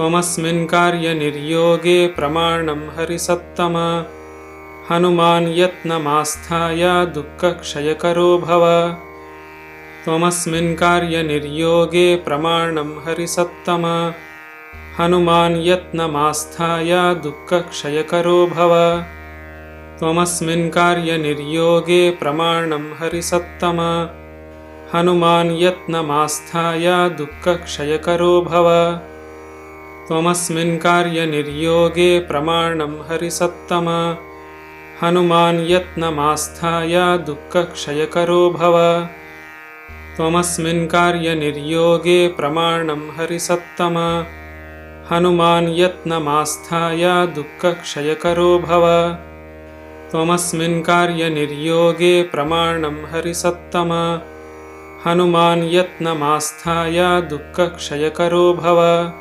त्वमस्मिन् कार्यनिर्योगे प्रमाणं हरिसत्तम हनुमान् यत्नमास्थाय दुःखक्षयकरो भव त्वमस्मिन् कार्यनिर्योगे प्रमाणं हरिसत्तम हनुमान् यत्नमास्थाय दुःखक्षयकरो भव त्वमस्मिन् कार्यनिर्योगे प्रमाणं हरिसत्तम हनुमान् यत्नमास्थाय दुःखक्षयकरो भव त्वमस्मिन् कार्यनिर्योगे प्रमाणं हरिसत्तम हनुमान् यत्नमास्थाय दुःखक्षयकरो भव त्वमस्मिन् कार्यनिर्योगे प्रमाणं हरिसत्तम हनुमान् यत्नमास्थाय दुःखक्षयकरो भव त्वमस्मिन् कार्यनिर्योगे प्रमाणं हरिसत्तम हनुमान् यत्नमास्थाय दुःखक्षयकरो भव।